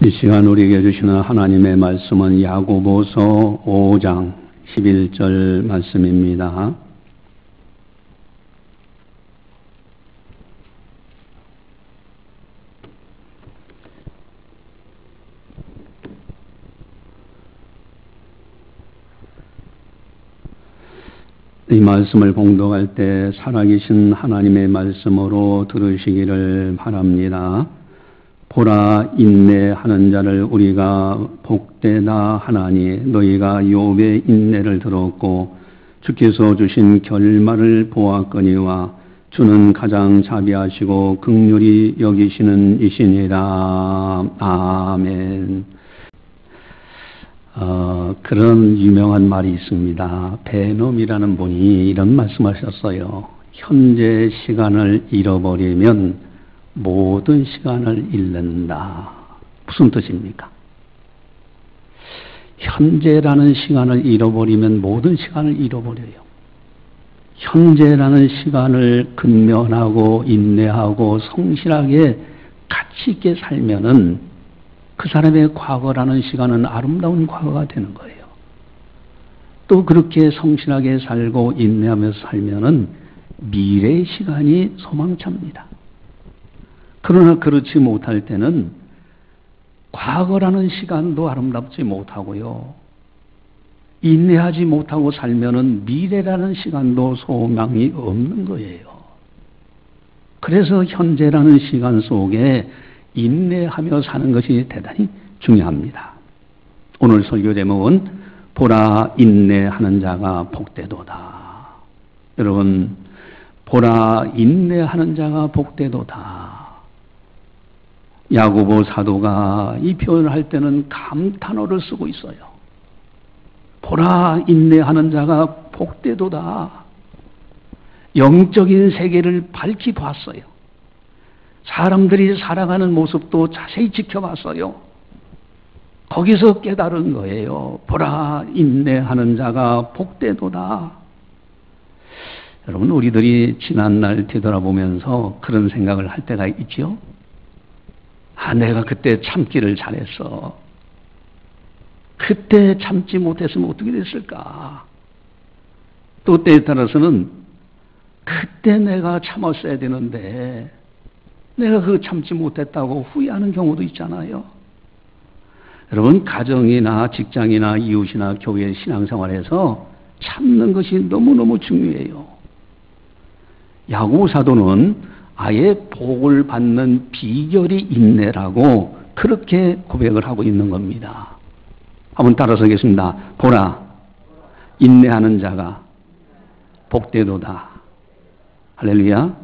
이 시간 우리에게 주시는 하나님의 말씀은 야고보서 5장 11절 말씀입니다. 이 말씀을 봉독할 때 살아계신 하나님의 말씀으로 들으시기를 바랍니다. 보라, 인내하는 자를 우리가 복되다 하나니 너희가 욥의 인내를 들었고 주께서 주신 결말을 보았거니와 주는 가장 자비하시고 긍휼히 여기시는 이시니라. 아멘. 그런 유명한 말이 있습니다. 베놈이라는 분이 이런 말씀하셨어요. 현재 시간을 잃어버리면 모든 시간을 잃는다. 무슨 뜻입니까? 현재라는 시간을 잃어버리면 모든 시간을 잃어버려요. 현재라는 시간을 근면하고 인내하고 성실하게 가치 있게 살면은 그 사람의 과거라는 시간은 아름다운 과거가 되는 거예요. 또 그렇게 성실하게 살고 인내하면서 살면은 미래의 시간이 소망찹니다. 그러나 그렇지 못할 때는 과거라는 시간도 아름답지 못하고요. 인내하지 못하고 살면은 미래라는 시간도 소망이 없는 거예요. 그래서 현재라는 시간 속에 인내하며 사는 것이 대단히 중요합니다. 오늘 설교 제목은 보라, 인내하는 자가 복되도다. 여러분, 보라, 인내하는 자가 복되도다. 야고보 사도가 이 표현을 할 때는 감탄어를 쓰고 있어요. 보라, 인내하는 자가 복되도다. 영적인 세계를 밝히 봤어요. 사람들이 살아가는 모습도 자세히 지켜봤어요. 거기서 깨달은 거예요. 보라, 인내하는 자가 복되도다. 여러분, 우리들이 지난날 되돌아보면서 그런 생각을 할 때가 있죠. 내가 그때 참기를 잘했어. 그때 참지 못했으면 어떻게 됐을까? 또 때에 따라서는 그때 내가 참았어야 되는데 내가 그거 참지 못했다고 후회하는 경우도 있잖아요. 여러분, 가정이나 직장이나 이웃이나 교회 신앙생활에서 참는 것이 너무너무 중요해요. 야고보 사도는 아예 복을 받는 비결이 인내라고 그렇게 고백을 하고 있는 겁니다. 한번 따라서 하겠습니다. 보라, 인내하는 자가 복되도다. 할렐루야.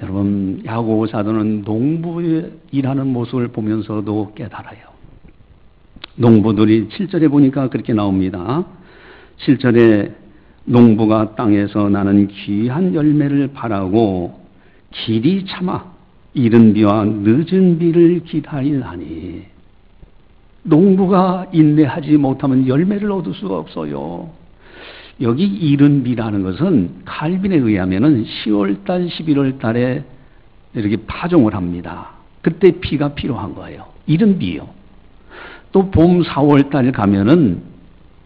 여러분, 야고보 사도는 농부의 일하는 모습을 보면서도 깨달아요. 농부들이 7절에 보니까 그렇게 나옵니다. 7절에 농부가 땅에서 나는 귀한 열매를 바라고 길이 참아 이른 비와 늦은 비를 기다리나니. 농부가 인내하지 못하면 열매를 얻을 수가 없어요. 여기 이른 비라는 것은 칼빈에 의하면은 10월달, 11월달에 이렇게 파종을 합니다. 그때 비가 필요한 거예요. 이른 비요. 또 봄 4월달 가면은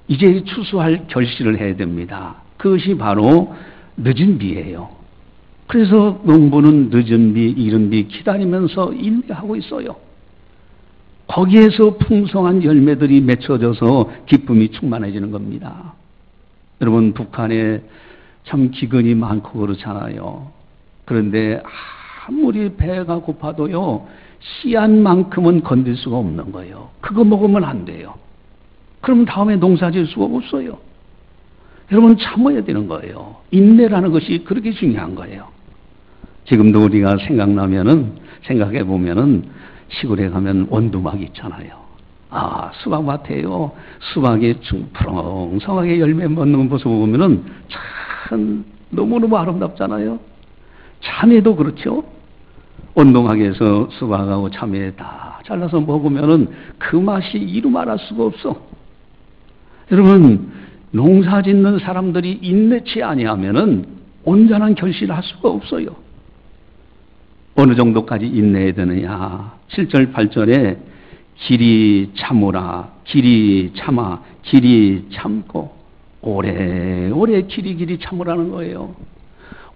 이제 추수할 결실을 해야 됩니다. 그것이 바로 늦은 비예요. 그래서 농부는 늦은 비, 이른 비 기다리면서 인내하고 있어요. 거기에서 풍성한 열매들이 맺혀져서 기쁨이 충만해지는 겁니다. 여러분, 북한에 참 기근이 많고 그렇잖아요. 그런데 아무리 배가 고파도요, 씨앗만큼은 건들 수가 없는 거예요. 그거 먹으면 안 돼요. 그러면 다음에 농사 지을 수가 없어요. 여러분, 참아야 되는 거예요. 인내라는 것이 그렇게 중요한 거예요. 지금도 우리가 생각해 보면은 시골에 가면 원두막 있잖아요. 수박밭에요. 수박이 풍성하게 열매 맺는 모습을 보면은 참 너무너무 아름답잖아요. 참외도 그렇죠. 원동학에서 수박하고 참외 다 잘라서 먹으면은 그 맛이 이루 말할 수가 없어. 여러분, 농사 짓는 사람들이 인내치 아니하면은 온전한 결실을 할 수가 없어요. 어느 정도까지 인내해야 되느냐. 7절, 8절에 길이 참으라, 길이 참아, 길이 참고 오래오래 길이 참으라는 거예요.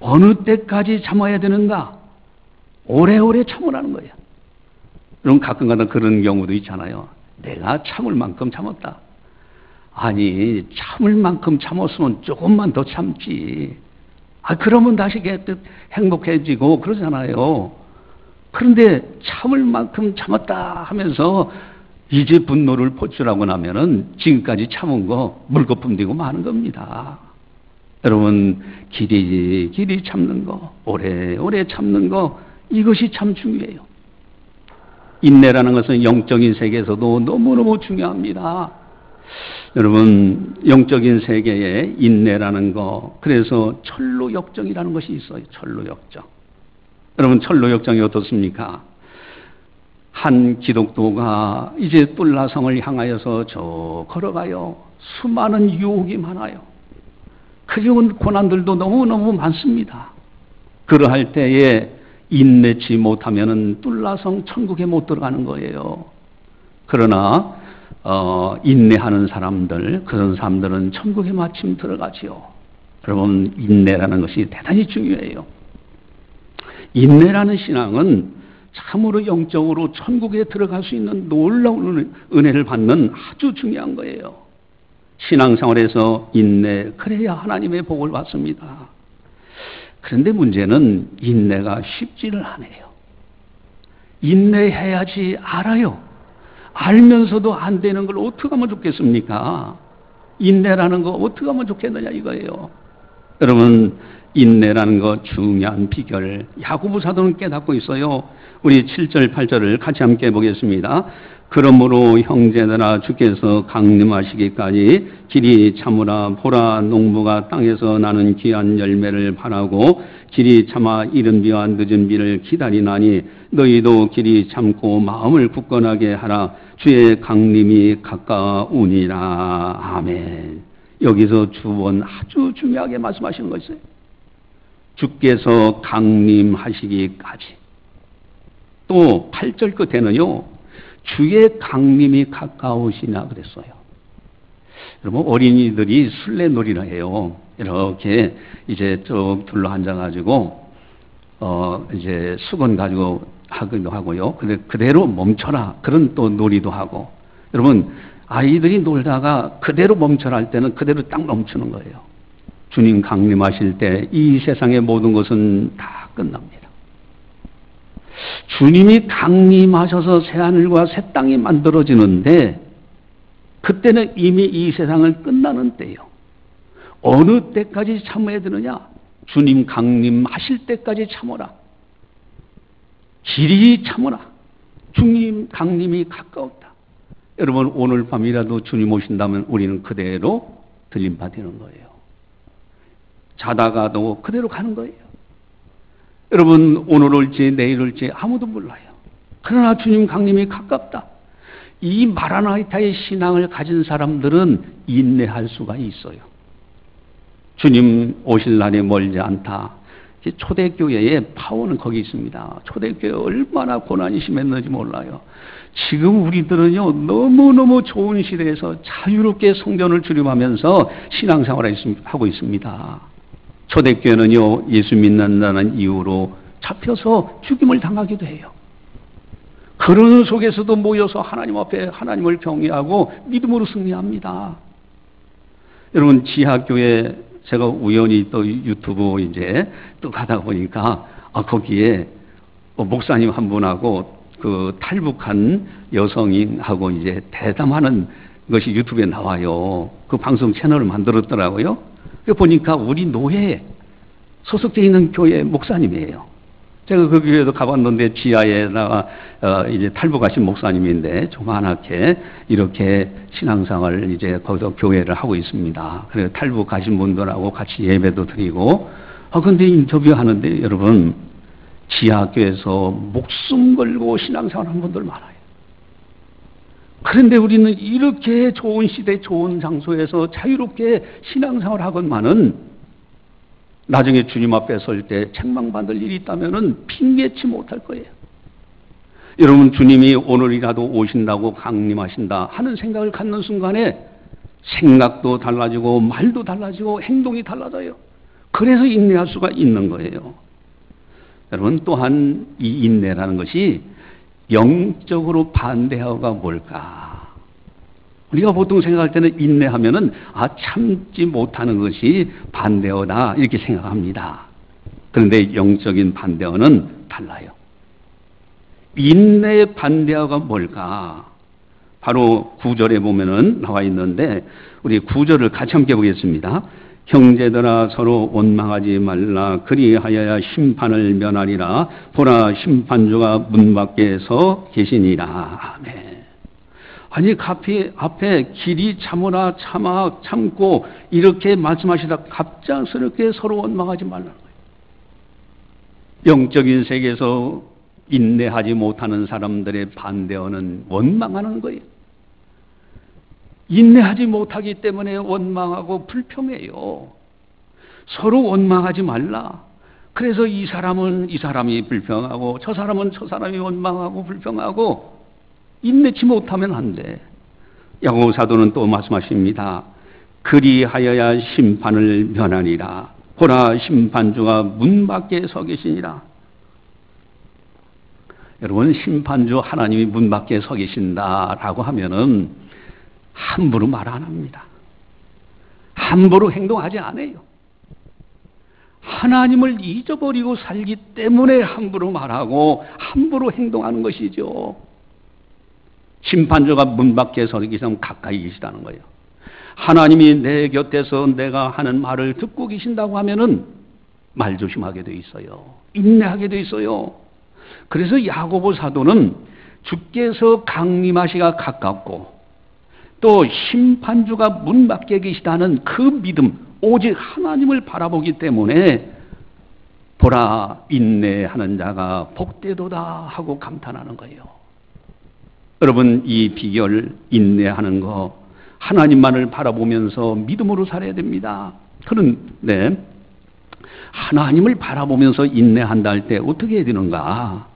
어느 때까지 참아야 되는가? 오래오래 참으라는 거예요. 여러분 가끔가다 그런 경우도 있잖아요. 내가 참을 만큼 참았다. 아니 참을 만큼 참았으면 조금만 더 참지. 그러면 다시 행복해지고 그러잖아요. 그런데 참을 만큼 참았다 하면서 이제 분노를 포출하고 나면은 지금까지 참은 거 물거품 되고 마는 겁니다. 여러분 길이 참는 거, 오래오래 참는 거, 이것이 참 중요해요. 인내라는 것은 영적인 세계에서도 너무너무 중요합니다. 여러분 영적인 세계에 인내라는 거, 그래서 철로역정이라는 것이 있어요. 철로역정. 여러분 철로역정이 어떻습니까? 한 기독도가 이제 뚫라성을 향하여서 저 걸어가요. 수많은 유혹이 많아요. 그리고 고난들도 너무너무 많습니다. 그러할 때에 인내치 못하면은 뚫라성 천국에 못 들어가는 거예요. 그러나 인내하는 사람들, 그런 사람들은 천국에 마침 들어가지요. 여러분 인내라는 것이 대단히 중요해요. 인내라는 신앙은 참으로 영적으로 천국에 들어갈 수 있는 놀라운 은혜를 받는 아주 중요한 거예요. 신앙생활에서 인내, 그래야 하나님의 복을 받습니다. 그런데 문제는 인내가 쉽지를 않아요. 인내해야지 알아요. 알면서도 안 되는 걸 어떻게 하면 좋겠습니까? 인내라는 거 어떻게 하면 좋겠느냐 이거예요. 여러분 인내라는 거 중요한 비결 야고보 사도는 깨닫고 있어요. 우리 7절 8절을 같이 함께 보겠습니다. 그러므로 형제들아 주께서 강림하시기까지 길이 참으라. 보라 농부가 땅에서 나는 귀한 열매를 바라고 길이 참아 이른 비와 늦은 비를 기다리나니 너희도 길이 참고 마음을 굳건하게 하라. 주의 강림이 가까우니라. 아멘. 여기서 주원 아주 중요하게 말씀하시는 것이에요. 주께서 강림하시기까지. 또 8절 끝에는요. 주의 강림이 가까우시냐 그랬어요. 여러분 어린이들이 술래놀이를 해요. 이렇게 이제 쭉 둘러 앉아가지고 이제 수건 가지고 하기도 하고요. 근데 그대로 멈춰라 그런 또 놀이도 하고. 여러분 아이들이 놀다가 그대로 멈춰라 할 때는 그대로 딱 멈추는 거예요. 주님 강림하실 때 이 세상의 모든 것은 다 끝납니다. 주님이 강림하셔서 새하늘과 새 땅이 만들어지는데 그때는 이미 이 세상은 끝나는 때예요. 어느 때까지 참아야 되느냐? 주님 강림하실 때까지 참아라. 길이 참아라. 주님 강림이 가까웠다. 여러분 오늘 밤이라도 주님 오신다면 우리는 그대로 들림받는 거예요. 자다가도 그대로 가는 거예요. 여러분 오늘 올지 내일 올지 아무도 몰라요. 그러나 주님 강림이 가깝다. 이 마라나이타의 신앙을 가진 사람들은 인내할 수가 있어요. 주님 오실 날이 멀지 않다. 초대교회의 파워는 거기 있습니다. 초대교회 얼마나 고난이 심했는지 몰라요. 지금 우리들은요 너무너무 좋은 시대에서 자유롭게 성전을 주림하면서 신앙생활을 하고 있습니다. 초대교회는요 예수 믿는다는 이유로 잡혀서 죽임을 당하기도 해요. 그런 속에서도 모여서 하나님 앞에 하나님을 경외하고 믿음으로 승리합니다. 여러분 지하교회 제가 우연히 또 유튜브 이제 또 가다 보니까 거기에 목사님 한 분하고 그 탈북한 여성인하고 이제 대담하는 것이 유튜브에 나와요. 그 방송 채널을 만들었더라고요. 보니까 우리 노회에 소속되어 있는 교회 목사님이에요. 제가 그 교회도 가봤는데 지하에다가 이제 탈북하신 목사님인데 조그맣게 이렇게 신앙생활을 이제 거기서 교회를 하고 있습니다. 그래서 탈북하신 분들하고 같이 예배도 드리고. 근데 인터뷰하는데 여러분 지하교회에서 목숨 걸고 신앙생활하는 분들 많아요. 그런데 우리는 이렇게 좋은 시대 좋은 장소에서 자유롭게 신앙생활을 하건만은 나중에 주님 앞에 설 때 책망받을 일이 있다면은 핑계치 못할 거예요. 여러분, 주님이 오늘이라도 오신다고 강림하신다 하는 생각을 갖는 순간에 생각도 달라지고 말도 달라지고 행동이 달라져요. 그래서 인내할 수가 있는 거예요. 여러분, 또한 이 인내라는 것이 영적으로 반대어가 뭘까? 우리가 보통 생각할 때는 인내하면은 참지 못하는 것이 반대어다 이렇게 생각합니다. 그런데 영적인 반대어는 달라요. 인내의 반대어가 뭘까? 바로 9절에 보면은 나와 있는데 우리 9절을 같이 함께 보겠습니다. 형제들아 서로 원망하지 말라. 그리하여야 심판을 면하리라. 보라, 심판주가 문 밖에 서 계시니라. 아멘. 아니, 앞에 길이 참으라, 참고 이렇게 말씀하시다 갑작스럽게 서로 원망하지 말라는 거예요. 영적인 세계에서 인내하지 못하는 사람들의 반대어는 원망하는 거예요. 인내하지 못하기 때문에 원망하고 불평해요. 서로 원망하지 말라. 그래서 이 사람이 불평하고 저 사람이 원망하고 불평하고 인내치 못하면 안 돼. 야고보 사도는 또 말씀하십니다. 그리하여야 심판을 면하니라. 보라, 심판주가 문 밖에 서 계시니라. 여러분, 심판주 하나님이 문 밖에 서 계신다라고 하면은 함부로 말 안 합니다. 함부로 행동하지 않아요. 하나님을 잊어버리고 살기 때문에 함부로 말하고 함부로 행동하는 것이죠. 심판주가 문 밖에 서 계시면 가까이 계시다는 거예요. 하나님이 내 곁에서 내가 하는 말을 듣고 계신다고 하면은 말 조심하게 돼 있어요. 인내하게 돼 있어요. 그래서 야고보 사도는 주께서 강림하시가 가깝고 또 심판주가 문 밖에 계시다는 그 믿음, 오직 하나님을 바라보기 때문에 보라, 인내하는 자가 복되도다 하고 감탄하는 거예요. 여러분, 이 비결, 인내하는 거 하나님만을 바라보면서 믿음으로 살아야 됩니다. 그런데 하나님을 바라보면서 인내한다 할 때 어떻게 해야 되는가?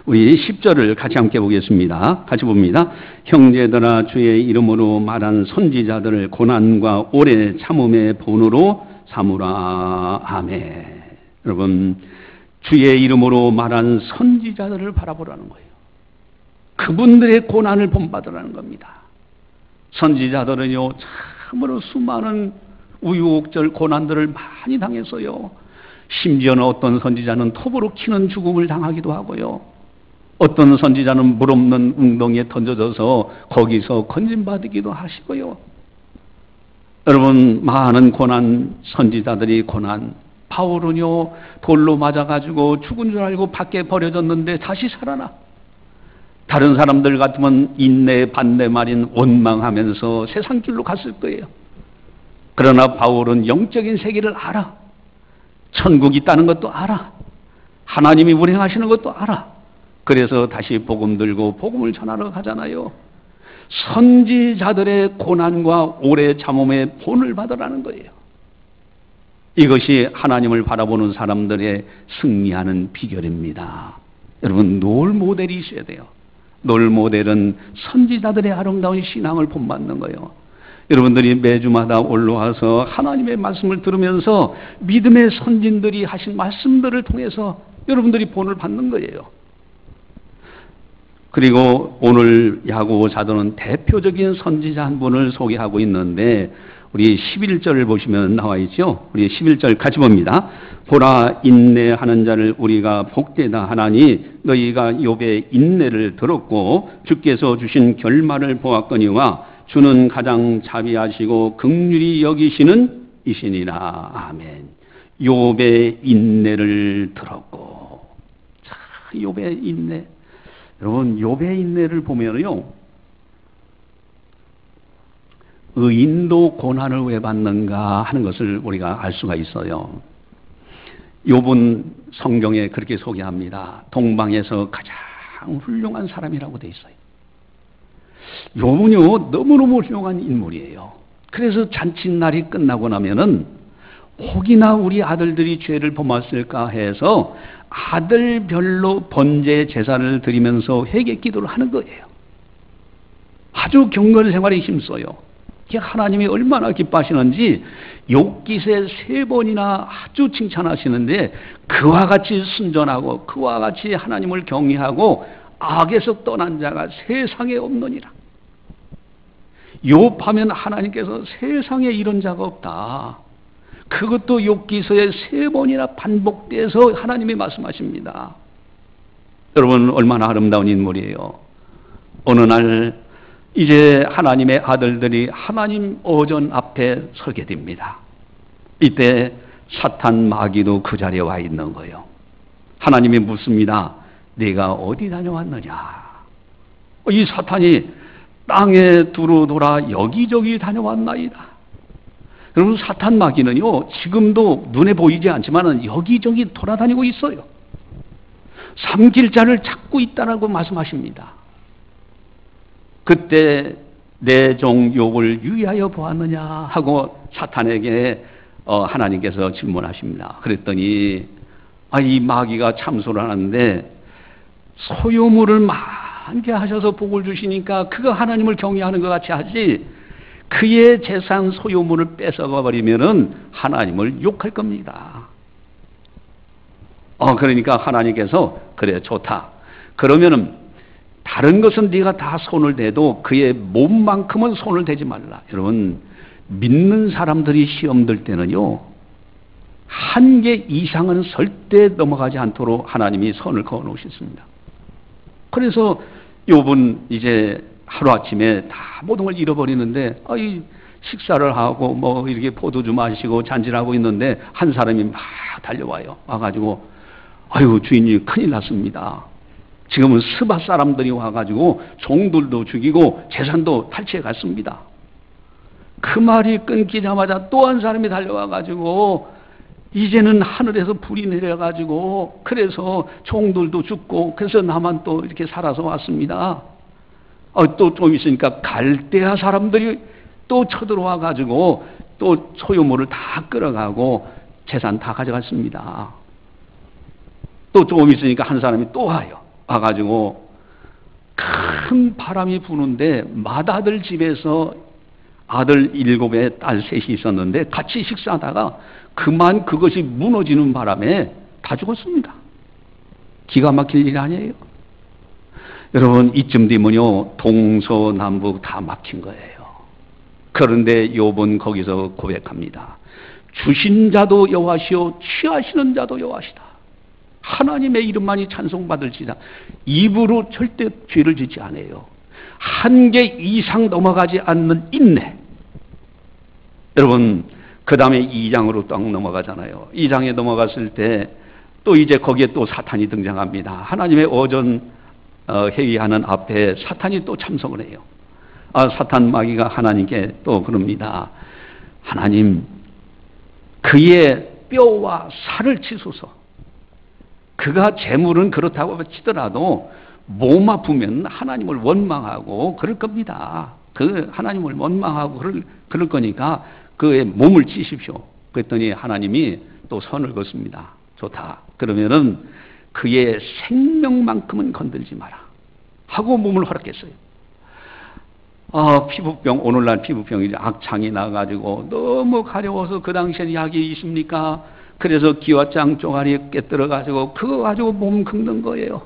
우리 10절을 같이 함께 보겠습니다. 같이 봅니다. 형제들아 주의 이름으로 말한 선지자들을 고난과 오래 참음의 본으로 삼으라. 아멘. 여러분, 주의 이름으로 말한 선지자들을 바라보라는 거예요. 그분들의 고난을 본받으라는 겁니다. 선지자들은요, 참으로 수많은 우유곡절 고난들을 많이 당했어요. 심지어는 어떤 선지자는 톱으로 키는 죽음을 당하기도 하고요. 어떤 선지자는 물 없는 웅덩이에 던져져서 거기서 건진받기도 하시고요. 여러분, 많은 고난, 선지자들이 고난, 바울은요, 돌로 맞아가지고 죽은 줄 알고 밖에 버려졌는데 다시 살아나. 다른 사람들 같으면 인내, 반대 말인 원망하면서 세상 길로 갔을 거예요. 그러나 바울은 영적인 세계를 알아. 천국이 있다는 것도 알아. 하나님이 운행하시는 것도 알아. 그래서 다시 복음 들고 복음을 전하러 가잖아요. 선지자들의 고난과 오래 참음의 본을 받으라는 거예요. 이것이 하나님을 바라보는 사람들의 승리하는 비결입니다. 여러분, 롤 모델이 있어야 돼요. 롤 모델은 선지자들의 아름다운 신앙을 본받는 거예요. 여러분들이 매주마다 올라와서 하나님의 말씀을 들으면서 믿음의 선진들이 하신 말씀들을 통해서 여러분들이 본을 받는 거예요. 그리고 오늘 야고보 사도는 대표적인 선지자 한 분을 소개하고 있는데 우리 11절을 보시면 나와 있죠. 우리 11절 같이 봅니다. 보라, 인내하는 자를 우리가 복되다 하나니 너희가 욥의 인내를 들었고 주께서 주신 결말을 보았거니와 주는 가장 자비하시고 긍휼히 여기시는 이시니라. 아멘. 욥의 인내를 들었고. 자, 욥의 인내. 여러분, 욥의 인내를 보면요, 의인도 고난을 왜 받는가 하는 것을 우리가 알 수가 있어요. 욥은 성경에 그렇게 소개합니다. 동방에서 가장 훌륭한 사람이라고 돼 있어요. 욥은요, 너무너무 훌륭한 인물이에요. 그래서 잔칫날이 끝나고 나면은 혹이나 우리 아들들이 죄를 범했을까 해서 아들별로 번제 제사를 드리면서 회개 기도를 하는 거예요. 아주 경건 생활에 힘써요. 하나님이 얼마나 기뻐하시는지 욥기세 3번이나 아주 칭찬하시는데, 그와 같이 순전하고 그와 같이 하나님을 경외하고 악에서 떠난 자가 세상에 없느니라. 욥하면 하나님께서 세상에 이런 자가 없다. 그것도 욥기서에 3번이나 반복돼서 하나님이 말씀하십니다. 여러분, 얼마나 아름다운 인물이에요. 어느 날 이제 하나님의 아들들이 하나님 어전 앞에 서게 됩니다. 이때 사탄 마귀도 그 자리에 와 있는 거예요. 하나님이 묻습니다. 네가 어디 다녀왔느냐? 이 사탄이 땅에 두루 돌아 여기저기 다녀왔나이다. 여러분, 사탄 마귀는요, 지금도 눈에 보이지 않지만 여기저기 돌아다니고 있어요. 삼킬 자를 찾고 있다라고 말씀하십니다. 그때 내 종 욥을 유의하여 보았느냐 하고 사탄에게 하나님께서 질문하십니다. 그랬더니 이 마귀가 참소를 하는데, 소유물을 많게 하셔서 복을 주시니까 그거 하나님을 경외하는 것 같이 하지, 그의 재산 소유물을 뺏어가 버리면은 하나님을 욕할 겁니다. 그러니까 하나님께서 그래, 좋다. 그러면은 다른 것은 네가 다 손을 대도 그의 몸만큼은 손을 대지 말라. 여러분, 믿는 사람들이 시험 들 때는요, 한계 이상은 절대 넘어가지 않도록 하나님이 선을 그어 놓으셨습니다. 그래서 욥은 이제 하루아침에 다 모든 걸 잃어버리는데, 식사를 하고 뭐 이렇게 포도주 마시고 잔질하고 있는데 한 사람이 막 달려와요. 와가지고, 아유, 주인님 큰일 났습니다. 지금은 스바 사람들이 와가지고 종들도 죽이고 재산도 탈취해 갔습니다. 그 말이 끊기자마자 또 한 사람이 달려와가지고, 이제는 하늘에서 불이 내려가지고 그래서 종들도 죽고 그래서 나만 또 이렇게 살아서 왔습니다. 또 좀 있으니까 갈대아 사람들이 또 쳐들어와가지고 또 소유물을 다 끌어가고 재산 다 가져갔습니다. 또 조금 있으니까 한 사람이 또 와요. 와가지고 큰 바람이 부는데 맏아들 집에서 아들 7에 딸 3이 있었는데 같이 식사하다가 그만 그것이 무너지는 바람에 다 죽었습니다. 기가 막힐 일이 아니에요. 여러분, 이쯤 되면요, 동서남북 다 막힌 거예요. 그런데 욥은 거기서 고백합니다. 주신 자도 여호와시오 취하시는 자도 여호와시다. 하나님의 이름만이 찬송받을지다. 입으로 절대 죄를 짓지 않아요. 한계 이상 넘어가지 않는 인내. 여러분, 그 다음에 2장으로 딱 넘어가잖아요. 2장에 넘어갔을 때 또 이제 거기에 또 사탄이 등장합니다. 하나님의 어전 회의하는 앞에 사탄이 또 참석을 해요. 사탄 마귀가 하나님께 또 그럽니다. 하나님, 그의 뼈와 살을 치소서. 그가 재물은 그렇다고 치더라도 몸 아프면 하나님을 원망하고 그럴 겁니다. 그 하나님을 원망하고 그럴 거니까 그의 몸을 찌십시오. 그랬더니 하나님이 또 선을 긋습니다. 좋다. 그러면은 그의 생명만큼은 건들지 마라 하고 몸을 허락했어요. 피부병, 오늘날 피부병이 악창이 나가지고 너무 가려워서, 그 당시엔 약이 있습니까? 그래서 기와장 쪼가리에 깨뜨려가지고 그거 가지고 몸 긁는 거예요.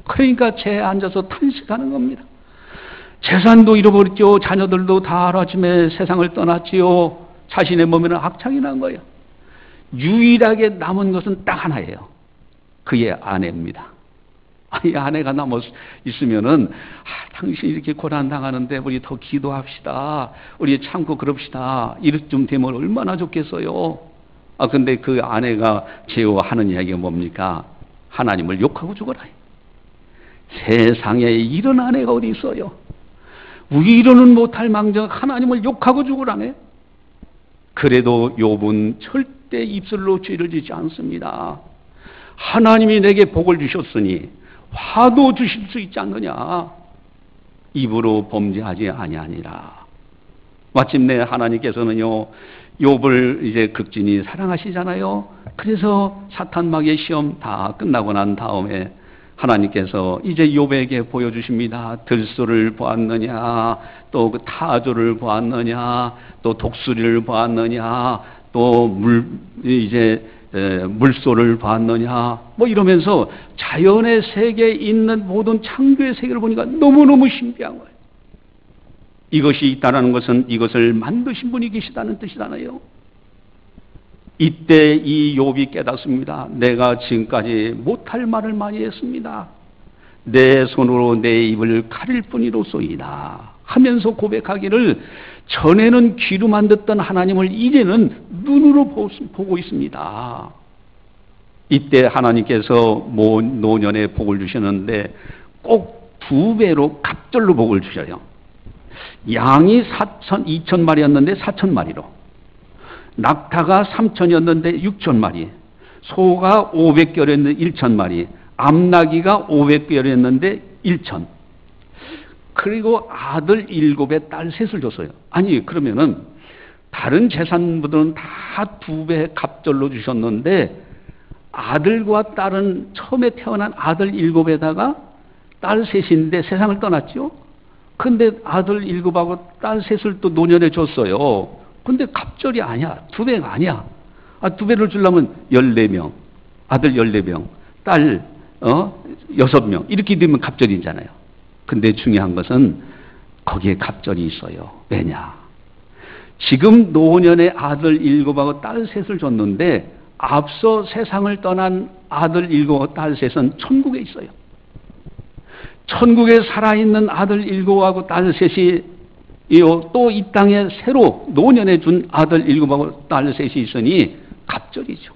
그러니까 채에 앉아서 탄식하는 겁니다. 재산도 잃어버렸죠. 자녀들도 다 하루아침에 세상을 떠났지요. 자신의 몸에는 악창이 난 거예요. 유일하게 남은 것은 딱 하나예요. 그의 아내입니다. 이 아내가 남아 있으면은, 당신이 이렇게 고난당하는데 우리 더 기도합시다. 우리 참고 그럽시다. 이렇게 되면 얼마나 좋겠어요. 근데 그 아내가 제어하는 이야기가 뭡니까? 하나님을 욕하고 죽어라. 세상에 이런 아내가 어디 있어요? 위로는 못할 망정 하나님을 욕하고 죽으라네. 그래도 욥은 절대 입술로 죄를 짓지 않습니다. 하나님이 내게 복을 주셨으니 화도 주실 수 있지 않느냐. 입으로 범죄하지 아니하니라. 마침내 하나님께서는요, 욥을 이제 극진히 사랑하시잖아요. 그래서 사탄마귀의 시험 다 끝나고 난 다음에 하나님께서 이제 욥에게 보여주십니다. 들소를 보았느냐, 또 그 타조를 보았느냐, 또 독수리를 보았느냐, 또 물소를 보았느냐, 뭐 이러면서 자연의 세계에 있는 모든 창조의 세계를 보니까 너무너무 신비한 거예요. 이것이 있다라는 것은 이것을 만드신 분이 계시다는 뜻이잖아요. 이때 이 욥이 깨닫습니다. 내가 지금까지 못할 말을 많이 했습니다. 내 손으로 내 입을 가릴 뿐이로소이다 하면서 고백하기를, 전에는 귀로만 듣던 하나님을 이제는 눈으로 보고 있습니다. 이때 하나님께서 노년에 복을 주셨는데 꼭 2배로 갑절로 복을 주셔요. 양이 2,000마리였는데 4,000마리로, 낙타가 3,000이었는데 6,000마리, 소가 500결이었는데 1,000마리, 암나귀가 500결이었는데 1,000. 그리고 아들 7에 딸 3을 줬어요. 아니, 그러면은 다른 재산분들은 다 2배 갑절로 주셨는데 아들과 딸은 처음에 태어난 아들 7에다가 딸 3인데 세상을 떠났죠. 근데 아들 7하고 딸 3을 또 노년에 줬어요. 근데 갑절이 아니야. 2배가 아니야. 2배를 주려면 14명, 아들 14명, 딸 6명 이렇게 되면 갑절이잖아요. 근데 중요한 것은 거기에 갑절이 있어요. 왜냐? 지금 노년에 아들 7하고 딸 3을 줬는데 앞서 세상을 떠난 아들 7하고 딸 3은 천국에 있어요. 천국에 살아있는 아들 7하고 딸 3이 또 이 땅에 새로 노년에 준 아들 7하고 딸 3이 있으니 갑절이죠.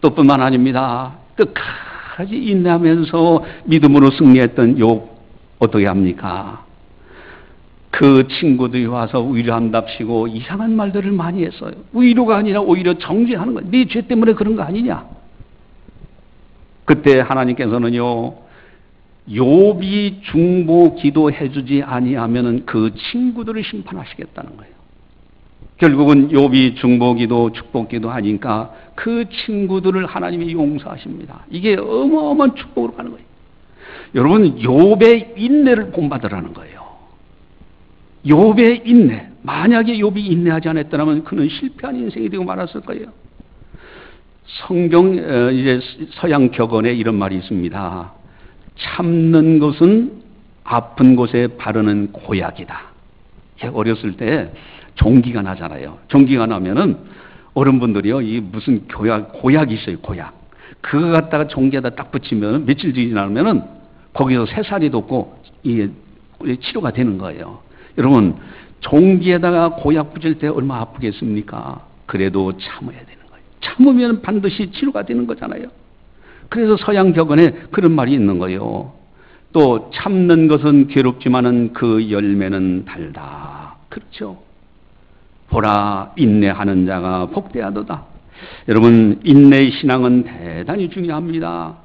또 뿐만 아닙니다. 끝까지 인내하면서 믿음으로 승리했던 욥 어떻게 합니까? 그 친구들이 와서 위로한답시고 이상한 말들을 많이 했어요. 위로가 아니라 오히려 정죄하는 거예요. 네 죄 때문에 그런 거 아니냐? 그때 하나님께서는요, 욥이 중보 기도해주지 아니하면은 그 친구들을 심판하시겠다는 거예요. 결국은 욥이 중보 기도, 축복 기도 하니까 그 친구들을 하나님이 용서하십니다. 이게 어마어마한 축복으로 가는 거예요. 여러분, 욥의 인내를 본받으라는 거예요. 욥의 인내. 만약에 욥이 인내하지 않았더라면 그는 실패한 인생이 되고 말았을 거예요. 성경 이제 서양 격언에 이런 말이 있습니다. 참는 것은 아픈 곳에 바르는 고약이다. 어렸을 때 종기가 나잖아요. 종기가 나면은 어른분들이요, 이 무슨 고약이 있어요, 고약. 그거 갖다가 종기에다 딱 붙이면 며칠 지나면은 거기서 새살이 돋고 이게 치료가 되는 거예요. 여러분, 종기에다가 고약 붙일 때 얼마나 아프겠습니까? 그래도 참아야 되는 거예요. 참으면 반드시 치료가 되는 거잖아요. 그래서 서양 격언에 그런 말이 있는 거예요. 또 참는 것은 괴롭지만은 그 열매는 달다. 그렇죠. 보라, 인내하는 자가 복되하도다. 여러분, 인내의 신앙은 대단히 중요합니다.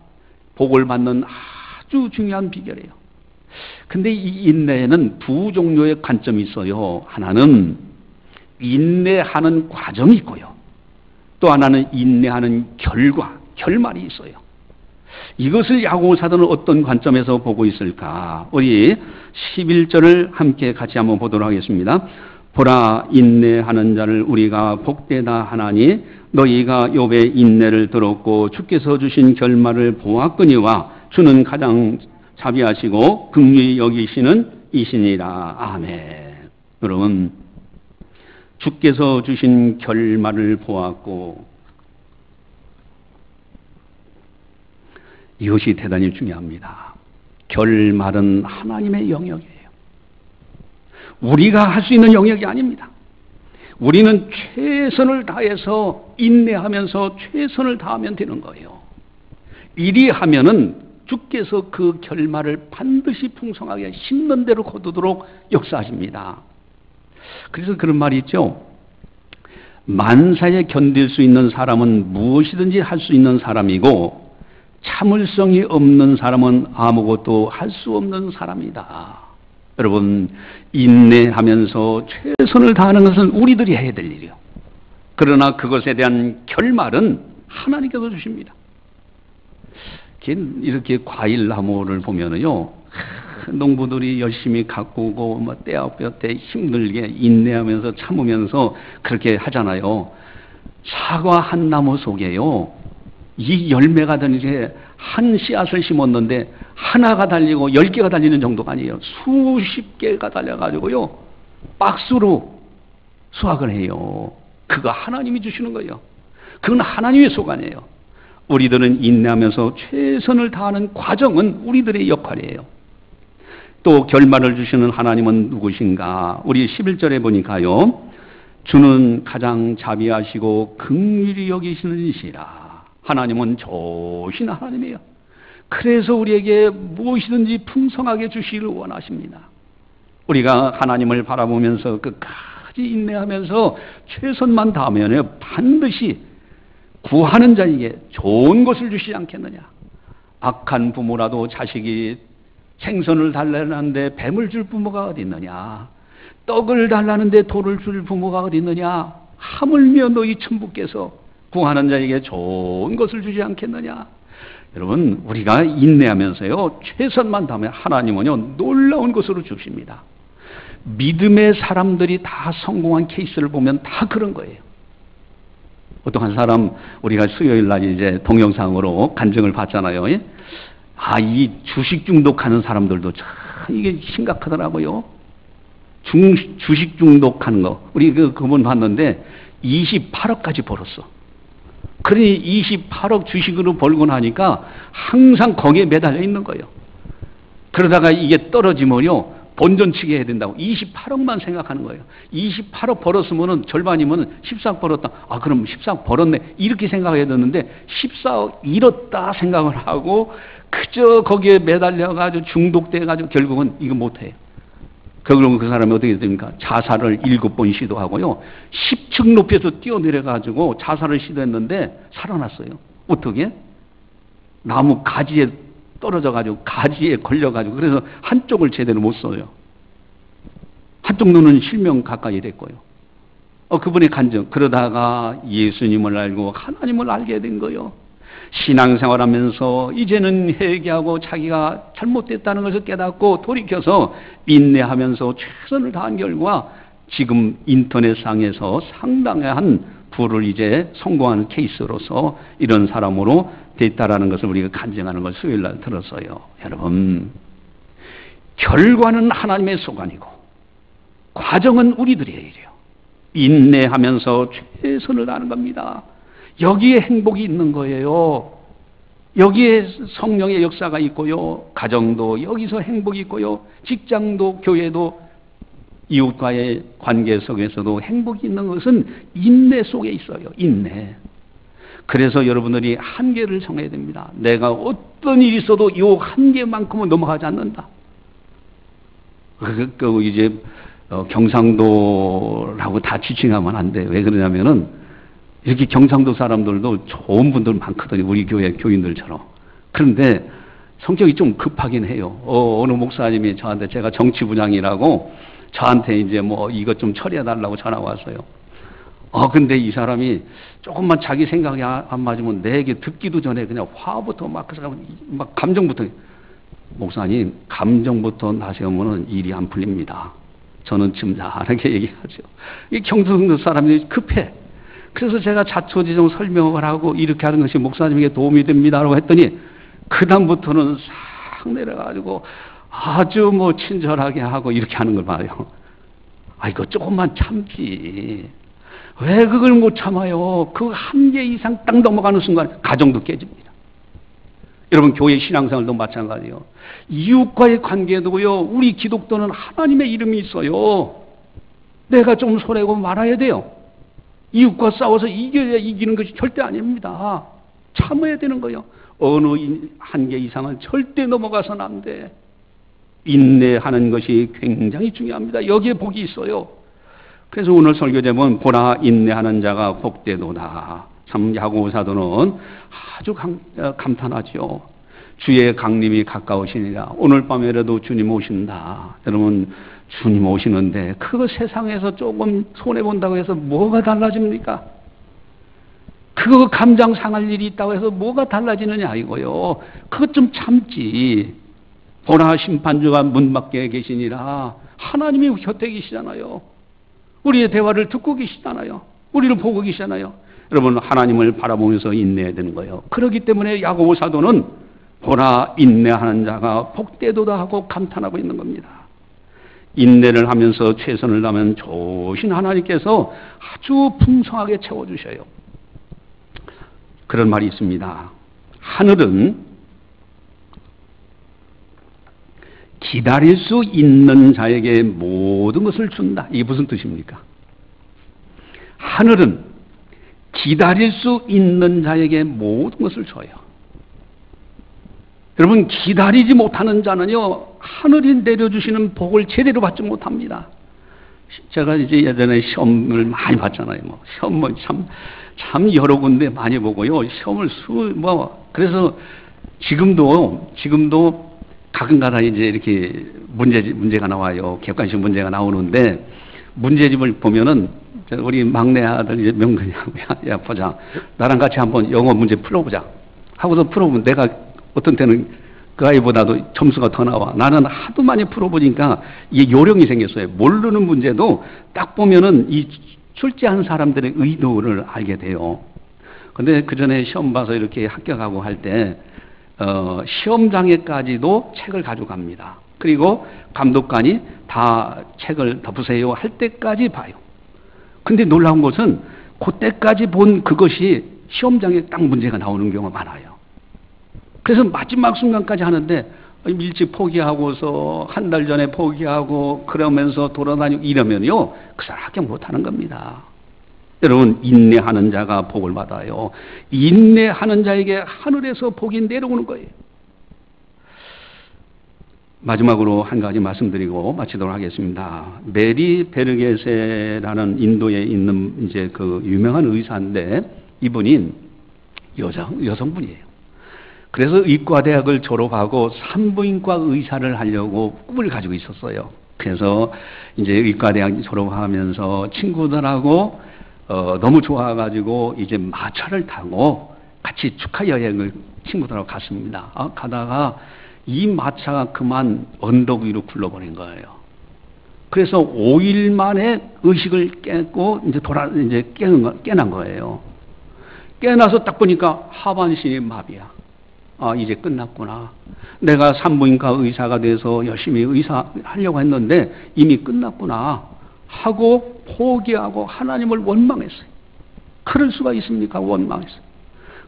복을 받는 아주 중요한 비결이에요. 근데 이 인내에는 두 종류의 관점이 있어요. 하나는 인내하는 과정이 있고요. 또 하나는 인내하는 결말이 있어요. 이것을 야고보사도는 어떤 관점에서 보고 있을까? 우리 11절을 함께 같이 한번 보도록 하겠습니다. 보라, 인내하는 자를 우리가 복되다 하나니 너희가 욥의 인내를 들었고 주께서 주신 결말을 보았거니와 주는 가장 자비하시고 긍휼히 여기시는 이시니라. 아멘. 여러분, 주께서 주신 결말을 보았고, 이것이 대단히 중요합니다. 결말은 하나님의 영역이에요. 우리가 할 수 있는 영역이 아닙니다. 우리는 최선을 다해서 인내하면서 최선을 다하면 되는 거예요. 이리 하면은 주께서 그 결말을 반드시 풍성하게 심는 대로 거두도록 역사하십니다. 그래서 그런 말이 있죠. 만사에 견딜 수 있는 사람은 무엇이든지 할 수 있는 사람이고 참을성이 없는 사람은 아무것도 할 수 없는 사람이다. 여러분, 인내하면서 최선을 다하는 것은 우리들이 해야 될 일이요. 그러나 그것에 대한 결말은 하나님께서 주십니다. 이렇게 과일나무를 보면은요, 농부들이 열심히 가꾸고 뭐 때와 때 힘들게 인내하면서 참으면서 그렇게 하잖아요. 사과 한 나무 속에요, 이 열매가 되는 게 한 씨앗을 심었는데 하나가 달리고 10개가 달리는 정도가 아니에요. 수십 개가 달려가지고요, 박스로 수확을 해요. 그거 하나님이 주시는 거예요. 그건 하나님의 소관이에요. 우리들은 인내하면서 최선을 다하는 과정은 우리들의 역할이에요. 또 결말을 주시는 하나님은 누구신가? 우리 11절에 보니까요, 주는 가장 자비하시고 긍휼히 여기시는 이시라. 하나님은 좋으신 하나님이에요. 그래서 우리에게 무엇이든지 풍성하게 주시기를 원하십니다. 우리가 하나님을 바라보면서 끝까지 인내하면서 최선만 다하면 반드시 구하는 자에게 좋은 것을 주시지 않겠느냐. 악한 부모라도 자식이 생선을 달라는데 뱀을 줄 부모가 어디 있느냐. 떡을 달라는데 돌을 줄 부모가 어디 있느냐. 하물며 너희 천부께서 구하는 자에게 좋은 것을 주지 않겠느냐. 여러분, 우리가 인내하면서요, 최선만 다하면 하나님은요, 놀라운 것으로 주십니다. 믿음의 사람들이 다 성공한 케이스를 보면 다 그런 거예요. 어떤 사람, 우리가 수요일 날 이제 동영상으로 간증을 봤잖아요. 이 주식 중독하는 사람들도 참 이게 심각하더라고요. 주식 중독하는 거. 우리 그분 봤는데 28억까지 벌었어. 그러니 28억 주식으로 벌고 나니까 항상 거기에 매달려 있는 거예요. 그러다가 이게 떨어지면요, 본전 치게 해야 된다고 28억만 생각하는 거예요. 28억 벌었으면은 절반이면은 14억 벌었다. 그럼 14억 벌었네. 이렇게 생각해야 되는데 14억 잃었다 생각을 하고 그저 거기에 매달려가지고 중독돼가지고 결국은 이거 못해요. 그러면 그 사람이 어떻게 됩니까? 자살을 7번 시도하고요, 10층 높이에서 뛰어내려가지고 자살을 시도했는데 살아났어요. 어떻게? 나무 가지에 떨어져가지고 가지에 걸려가지고 그래서 한쪽을 제대로 못 써요. 한쪽 눈은 실명 가까이 됐고요. 그분의 간증. 그러다가 예수님을 알고 하나님을 알게 된 거예요. 신앙생활하면서 이제는 회개하고 자기가 잘못됐다는 것을 깨닫고 돌이켜서 인내하면서 최선을 다한 결과 지금 인터넷상에서 상당한 부를 이제 성공하는 케이스로서 이런 사람으로 됐다라는 것을 우리가 간증하는 걸 수요일 날 들었어요. 여러분, 결과는 하나님의 소관이고 과정은 우리들의 일이에요. 인내하면서 최선을 다하는 겁니다. 여기에 행복이 있는 거예요. 여기에 성령의 역사가 있고요. 가정도 여기서 행복이 있고요. 직장도 교회도 이웃과의 관계 속에서도 행복이 있는 것은 인내 속에 있어요. 인내. 그래서 여러분들이 한계를 정해야 됩니다. 내가 어떤 일이 있어도 이 한계만큼은 넘어가지 않는다. 이제 경상도라고 다 지칭하면 안 돼. 왜 그러냐면은 이렇게 경상도 사람들도 좋은 분들 많거든요. 우리 교회 교인들처럼. 그런데 성격이 좀 급하긴 해요. 어느 목사님이 저한테, 제가 정치 부장이라고 저한테 이제 뭐 이것 좀 처리해달라고 전화 왔어요. 근데 이 사람이 조금만 자기 생각이 안 맞으면 내 얘기 듣기도 전에 그냥 화부터 막 감정부터. 목사님, 감정부터 나세우면 일이 안 풀립니다. 저는 점잖게 얘기하죠. 이 경상도 사람들이 급해. 그래서 제가 자초지종 설명을 하고 이렇게 하는 것이 목사님에게 도움이 됩니다라고 했더니 그다음부터는 싹 내려가지고 아주 뭐 친절하게 하고 이렇게 하는 걸 봐요. 이거 조금만 참지. 왜 그걸 못 참아요? 그 한계 이상 딱 넘어가는 순간 가정도 깨집니다. 여러분, 교회 신앙생활도 마찬가지예요. 이웃과의 관계도요, 우리 기독교는 하나님의 이름이 있어요. 내가 좀 손해고 말아야 돼요. 이웃과 싸워서 이겨야 이기는 것이 절대 아닙니다. 참아야 되는 거예요. 어느 한계 이상은 절대 넘어가서는 안 돼. 인내하는 것이 굉장히 중요합니다. 여기에 복이 있어요. 그래서 오늘 설교 제목은 보라 인내하는 자가 복되도다. 참 야고보 사도는 아주 감탄하죠. 주의 강림이 가까우시니라. 오늘 밤에라도 주님 오신다. 여러분, 주님 오시는데 그 세상에서 조금 손해본다고 해서 뭐가 달라집니까? 그거 감정 상할 일이 있다고 해서 뭐가 달라지느냐 이거요. 그것 좀 참지. 보라 심판주가 문 밖에 계시니라. 하나님이 곁에 계시잖아요. 우리의 대화를 듣고 계시잖아요. 우리를 보고 계시잖아요. 여러분, 하나님을 바라보면서 인내해야 되는 거예요. 그렇기 때문에 야고보 사도는 보라 인내하는 자가 복되도다 하고 감탄하고 있는 겁니다. 인내를 하면서 최선을 다하면 좋으신 하나님께서 아주 풍성하게 채워주셔요. 그런 말이 있습니다. 하늘은 기다릴 수 있는 자에게 모든 것을 준다. 이게 무슨 뜻입니까? 하늘은 기다릴 수 있는 자에게 모든 것을 줘요. 여러분, 기다리지 못하는 자는요, 하늘이 내려주시는 복을 제대로 받지 못합니다. 제가 이제 예전에 시험을 많이 봤잖아요. 시험을 참 여러 군데 많이 보고요. 시험을 그래서 지금도 가끔가다 이제 이렇게 문제가 나와요. 객관식 문제가 나오는데, 문제집을 보면은, 우리 막내 아들 이제 명근이하고, 야, 보자. 나랑 같이 한번 영어 문제 풀어보자. 하고서 풀어보면 내가 어떤 때는 그 아이보다도 점수가 더 나와. 나는 하도 많이 풀어보니까 이게 요령이 생겼어요. 모르는 문제도 딱 보면은 이 출제한 사람들의 의도를 알게 돼요. 근데 그 전에 시험 봐서 이렇게 합격하고 할 때, 시험장에까지도 책을 가져갑니다. 그리고 감독관이 다 책을 덮으세요 할 때까지 봐요. 근데 놀라운 것은 그때까지 본 그것이 시험장에 딱 문제가 나오는 경우가 많아요. 그래서 마지막 순간까지 하는데 일찍 포기하고서 한 달 전에 포기하고 그러면서 돌아다니고 이러면요, 그 사람 합격 못하는 겁니다. 여러분, 인내하는 자가 복을 받아요. 인내하는 자에게 하늘에서 복이 내려오는 거예요. 마지막으로 한 가지 말씀드리고 마치도록 하겠습니다. 메리 베르게세라는 인도에 있는 이제 그 유명한 의사인데, 이분이 여성분이에요. 그래서 의과대학을 졸업하고 산부인과 의사를 하려고 꿈을 가지고 있었어요. 그래서 이제 의과대학 졸업하면서 친구들하고 너무 좋아가지고 이제 마차를 타고 같이 축하 여행을 친구들하고 갔습니다. 가다가 이 마차가 그만 언덕 위로 굴러버린 거예요. 그래서 5일 만에 의식을 깨고 이제 깨난 거예요. 깨나서 딱 보니까 하반신이 마비야. 이제 끝났구나. 내가 산부인과 의사가 돼서 열심히 의사 하려고 했는데 이미 끝났구나 하고 포기하고 하나님을 원망했어요. 그럴 수가 있습니까? 원망했어요.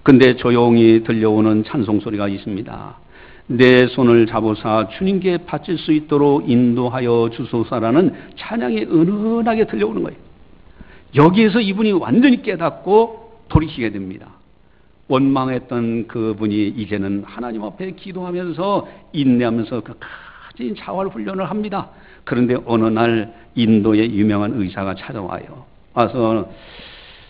근데 조용히 들려오는 찬송 소리가 있습니다. 내 손을 잡으사 주님께 바칠 수 있도록 인도하여 주소서라는 찬양이 은은하게 들려오는 거예요. 여기에서 이분이 완전히 깨닫고 돌이키게 됩니다. 원망했던 그분이 이제는 하나님 앞에 기도하면서 인내하면서 끝까지 자활 훈련을 합니다. 그런데 어느 날 인도의 유명한 의사가 찾아와요. 와서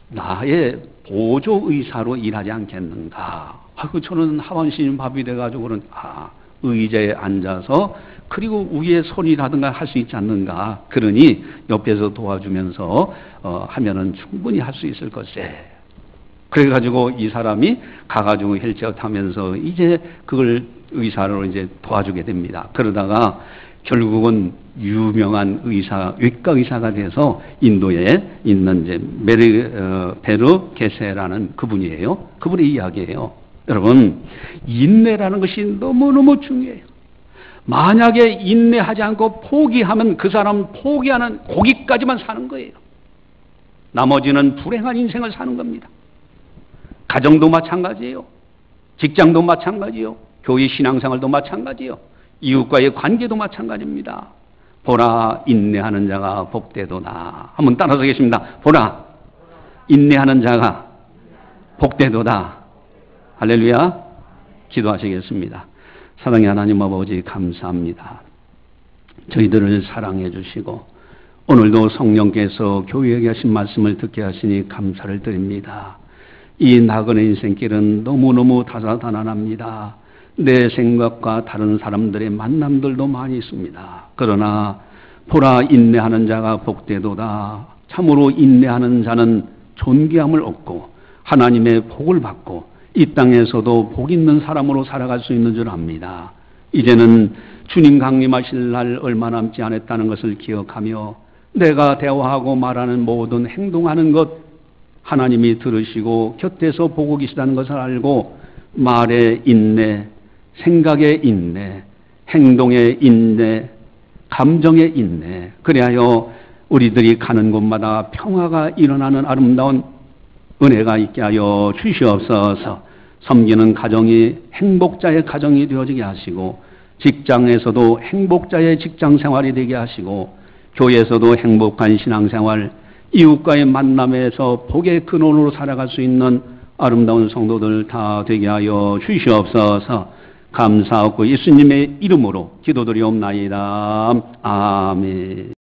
나의 보조 의사로 일하지 않겠는가. 저는 하반신 밥이 돼가지고는 의자에 앉아서 그리고 위에 손이라든가 할 수 있지 않는가. 그러니 옆에서 도와주면서 하면은 충분히 할 수 있을 것에. 그래가지고 이 사람이 가가지고 휠체어 타면서 이제 그걸 의사로 이제 도와주게 됩니다. 그러다가 결국은 유명한 의사, 외과 의사가 돼서 인도에 있는 이제 베르게세라는 그분이에요. 그분의 이야기예요. 여러분, 인내라는 것이 너무너무 중요해요. 만약에 인내하지 않고 포기하면 그 사람은 포기하는 거기까지만 사는 거예요. 나머지는 불행한 인생을 사는 겁니다. 가정도 마찬가지예요. 직장도 마찬가지요. 교회 신앙생활도 마찬가지요. 이웃과의 관계도 마찬가지입니다. 보라, 인내하는 자가 복되도다. 한번 따라서 하겠습니다. 보라, 인내하는 자가 복되도다. 할렐루야. 기도하시겠습니다. 사랑의 하나님 아버지, 감사합니다. 저희들을 사랑해 주시고 오늘도 성령께서 교회에 하신 말씀을 듣게 하시니 감사를 드립니다. 이 나그네 인생길은 너무너무 다사다난합니다. 내 생각과 다른 사람들의 만남들도 많이 있습니다. 그러나 보라, 인내하는 자가 복되도다. 참으로 인내하는 자는 존귀함을 얻고 하나님의 복을 받고 이 땅에서도 복 있는 사람으로 살아갈 수 있는 줄 압니다. 이제는 주님 강림하실 날 얼마 남지 않았다는 것을 기억하며 내가 대화하고 말하는 모든 행동하는 것 하나님이 들으시고 곁에서 보고 계시다는 것을 알고 말에 인내, 생각에 인내, 행동에 인내, 감정에 인내, 그리하여 우리들이 가는 곳마다 평화가 일어나는 아름다운 은혜가 있게 하여 주시옵소서. 섬기는 가정이 행복자의 가정이 되어지게 하시고 직장에서도 행복자의 직장 생활이 되게 하시고 교회에서도 행복한 신앙생활, 이웃과의 만남에서 복의 근원으로 살아갈 수 있는 아름다운 성도들 다 되게 하여 주시옵소서. 감사하고 예수님의 이름으로 기도드리옵나이다. 아멘.